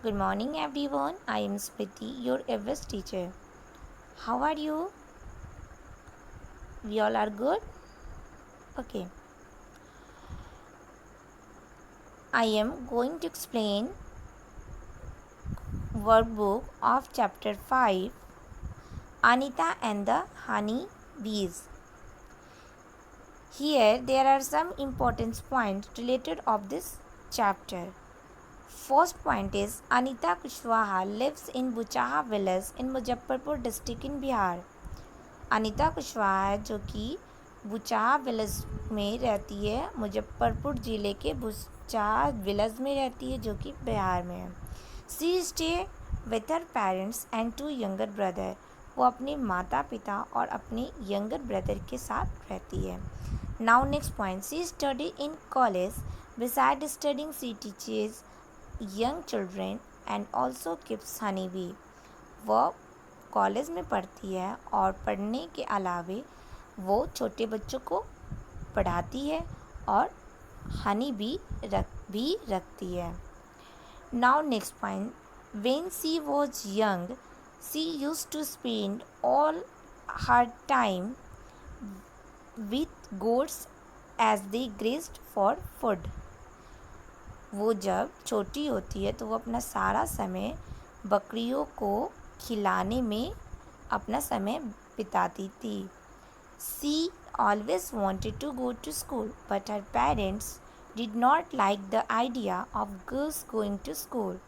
Good morning, everyone. I am Smriti, your Everest teacher. How are you? We all are good? Okay. I am going to explain workbook of chapter 5, Anita and the Honey Bees. Here there are some important points related of this chapter. First point is Anita Kushwaha lives in Buchaha village in Muzaffarpur district in Bihar. Anita Kushwaha है जो कि बुचाहा village में रहती है, मुजफ्फरपुर ज़िले के बुचाहा village में रहती है जो कि बिहार में है. She stay with her parents and two younger brother. वो अपने माता पिता और अपने यंगर ब्रदर के साथ रहती है. Now next point, she study in college. Beside studying she teaches young children and also keeps honey bee. वह कॉलेज में पढ़ती है और पढ़ने के अलावे वो छोटे बच्चों को पढ़ाती है और हनी भी रखती है. Now next point, when she was young she used to spend all her time with goats as they grazed for food. वो जब छोटी होती है तो वो अपना सारा समय बकरियों को खिलाने में अपना समय बिताती थी. She always wanted to go to school, but her parents did not like the idea of girls going to school.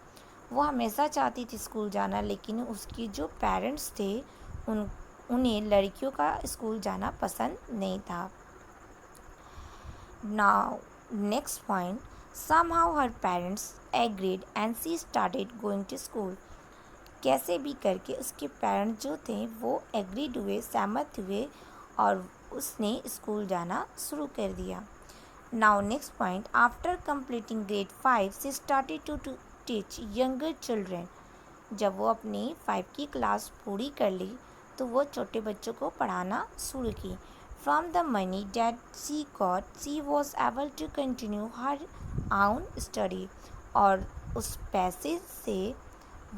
वो हमेशा चाहती थी स्कूल जाना, लेकिन उसकी जो पेरेंट्स थे उन्हें लड़कियों का स्कूल जाना पसंद नहीं था. Now next point, somehow her parents agreed and she started going to school. कैसे भी करके उसके पेरेंट्स जो थे वो एग्रीड हुए, सहमत हुए और उसने स्कूल जाना शुरू कर दिया. Now next point, after completing grade 5 she started to teach younger children. जब वो अपनी 5 की क्लास पूरी कर ली तो वो छोटे बच्चों को पढ़ाना शुरू की. From the money that she got she was able to continue her own study. और उस पैसे से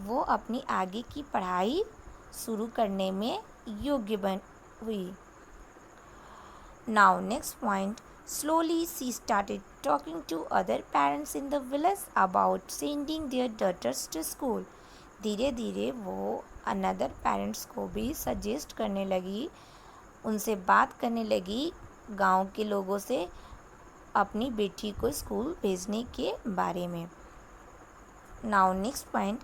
वो अपनी आगे की पढ़ाई शुरू करने में योग्य बन हुई. Now next point, slowly she started talking to other parents in the village about sending their daughters to school. धीरे धीरे वो अनदर पेरेंट्स को भी सजेस्ट करने लगी, उनसे बात करने लगी गांव के लोगों से अपनी बेटी को स्कूल भेजने के बारे में. Now next point,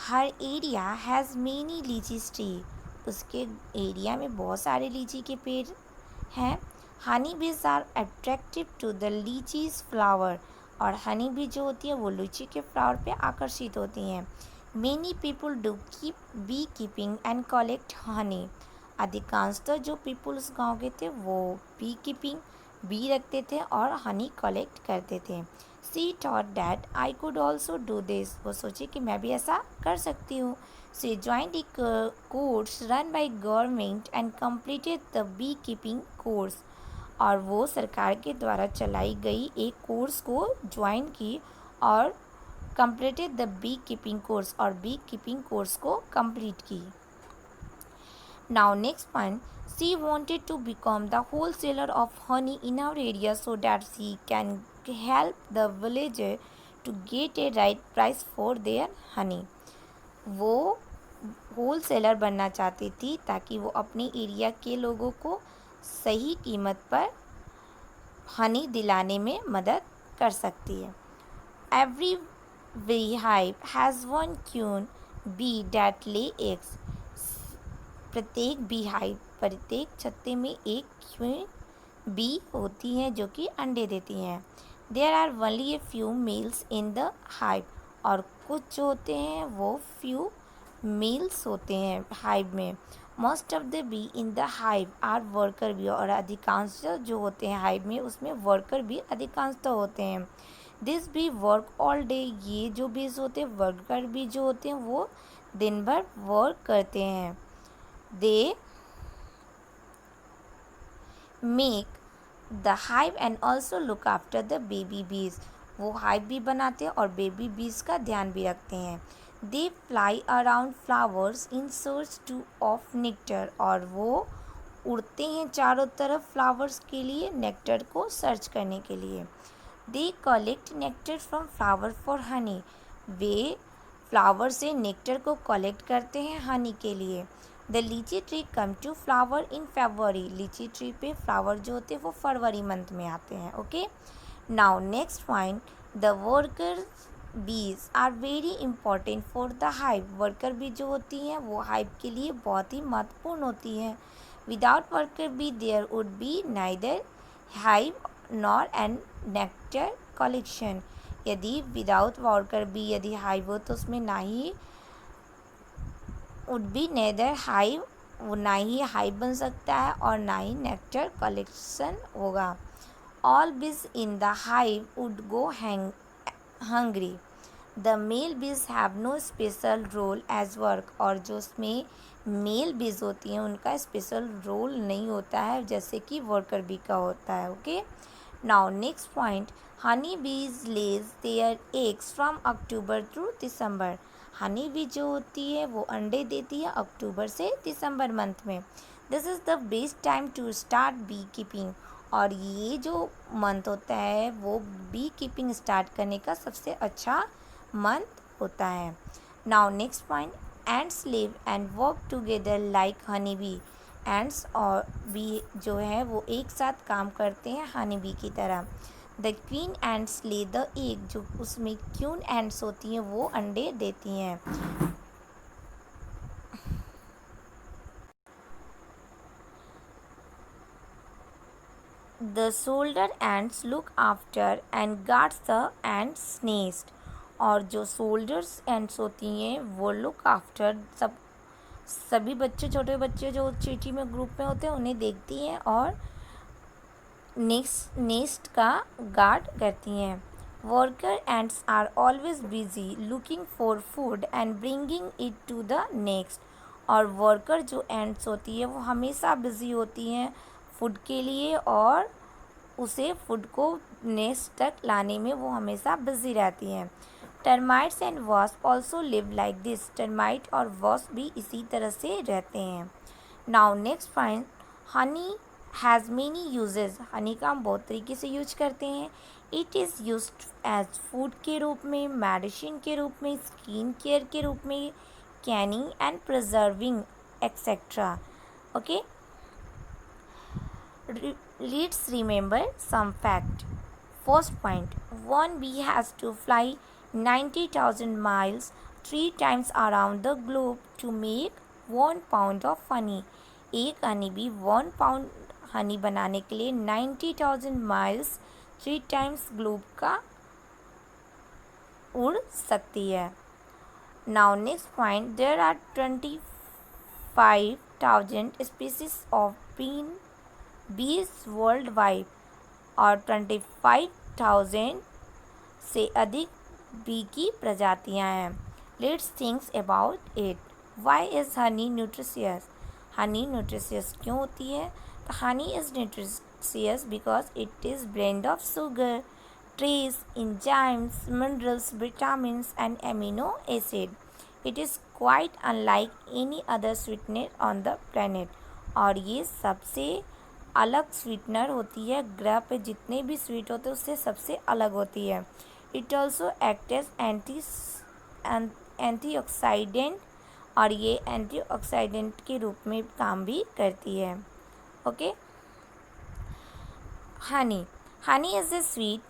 her area has many lychees tree. उसके एरिया में बहुत सारे लीची के पेड़ हैं. Honey bees are attractive to the lychees flower. और हनी बी जो होती है वो लीची के फ्लावर पे आकर्षित होती हैं. Many people do keep bee keeping and collect honey. अधिकांशतः जो पीपल उस गाँव के थे वो बी कीपिंग बी रखते थे और हनी कलेक्ट करते थे. She thought that I could also do this. वो सोची कि मैं भी ऐसा कर सकती हूँ. She joined a course run by government and completed the beekeeping course. और वो सरकार के द्वारा चलाई गई एक कोर्स को ज्वाइन की और completed the beekeeping course और beekeeping कोर्स को complete की. Now next point, she wanted to become the wholesaler of honey in our area so that she can help the villager to get a right price for their honey. वो wholesaler बनना चाहती थी ताकि वो अपने area के लोगों को सही कीमत पर हनी दिलाने में मदद कर सकती है. Every beehive has one queen bee that lay eggs. प्रत्येक बीहाइव प्रत्येक छत्ते में एक क्वीन बी होती हैं जो कि अंडे देती हैं. There are only a few males in the hive. और कुछ जो होते हैं वो फ्यू मेल्स होते हैं हाइव में. Most of the bee in the hive are worker bee. और अधिकांश जो होते हैं हाइव में उसमें वर्कर भी अधिकांशतः होते हैं. This bee work all day. ये जो बीज होते हैं वर्कर बी जो होते हैं वो दिन भर वर्क करते हैं. They make the hive and also look after the baby bees. वो हाइव भी बनाते हैं और बेबी बीज का ध्यान भी रखते हैं। They fly around flowers in search two of nectar, और वो उड़ते हैं चारों तरफ फ्लावर्स के लिए, नेक्टर को सर्च करने के लिए। They collect nectar from flower for honey, वे फ्लावर से नेक्टर को कलेक्ट करते हैं हनी के लिए। The litchi tree come to flower in February, litchi tree पे फ्लावर जो होते हैं वो फरवरी मंथ में आते हैं। Okay, now next point, the worker bees are very important for the hive, worker bee जो होती हैं वो हाइव के लिए बहुत ही महत्वपूर्ण होती हैं। Without worker bee there would be neither hive nor and nectar collection, यदि विदाउट वर्कर बी यदि हाइव हो तो उसमें ना ही वुड बी नेदर हाइव, वो ना ही हाइव बन सकता है और ना ही नेक्टर कलेक्शन होगा। All bees in the hive would go hungry, the male bees have no special role as work, और जो उसमें मेल बीज होती हैं उनका स्पेशल रोल नहीं होता है जैसे कि वर्कर बी का होता है। Okay, now next point, honey bees lays their eggs from October through December, honey bee जो होती है वो अंडे देती है अक्टूबर से दिसंबर मंथ में। This is the best time to start bee keeping, और ये जो मंथ होता है वो बी कीपिंग स्टार्ट करने का सबसे अच्छा मंथ होता है। Now next point, ends live and work together like honey bee, ends और बी जो है वो एक साथ काम करते हैं हनी बी की तरह। द क्वीन एंड्स ले द एग, जो उसमें क्वीन एंड्स होती हैं वो अंडे देती हैं। The soldier ants look after and guards the ants nest, और जो सोल्जर्स एंड्स होती हैं वो लुक आफ्टर सभी बच्चे, छोटे बच्चे जो चींटी में ग्रुप में होते हैं उन्हें देखती हैं और नेस्ट का गार्ड करती हैं। Worker ants are always busy looking for food and bringing it to the nest, और वर्कर जो एंड्स होती है वो हमेशा बिजी होती हैं फूड के लिए और उसे फूड को नेक्स्ट तक लाने में वो हमेशा बिजी रहती हैं। Termites and wasp also live like this, termite और वॉस्प भी इसी तरह से रहते हैं। Now next point, honey has many uses, honey का हम बहुत तरीके से यूज करते हैं। It is use as food के रूप में, मेडिसिन के रूप में, स्किन केयर के रूप में, Canning and preserving etcetera. Okay, let's remember some fact. First point, one bee has to fly 90,000 miles 3 times around the globe to make 1 pound of honey. एक हनी बी 1 पाउंड हनी बनाने के लिए 90,000 miles 3 times globe का उड़ सकती है। Now next point, there are 25,000 species of bees worldwide, और 25,000 से अधिक बी की प्रजातियां हैं। Let's thinks about it. Why is honey nutritious, honey nutritious क्यों होती है? तो honey is nutritious because it is blend of sugar, trace, enzymes, minerals, vitamins and amino acid. It is quite unlike any other sweetener on the planet. और ये सबसे अलग sweetener होती है, ग्रह पे जितने भी स्वीट होते हैं उससे सबसे अलग होती है। It also act as antioxidant, और ये एंटीऑक्सीडेंट के रूप में काम भी करती है। Okay, Honey is a sweet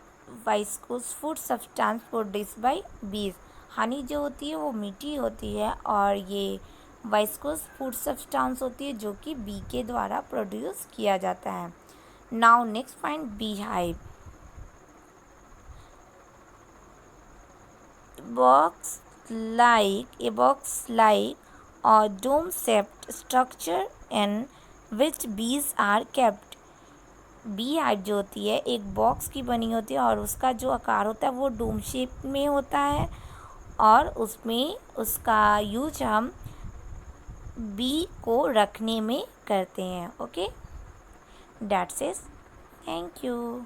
वाइस्कोस food substance produced by बीज, हनी जो होती है वो मीठी होती है और ये वाइस्कोस फूड सब्सटेंस होती है जो कि बी के द्वारा प्रोड्यूस किया जाता है। Now next point, bee hive. A box like or dome shaped structure in which bees are kept. Bee hive जो होती है एक बॉक्स की बनी होती है और उसका जो आकार होता है वो डोम शेप में होता है और उसमें उसका यूज हम बी को रखने में करते हैं। Okay, that's it, thank you.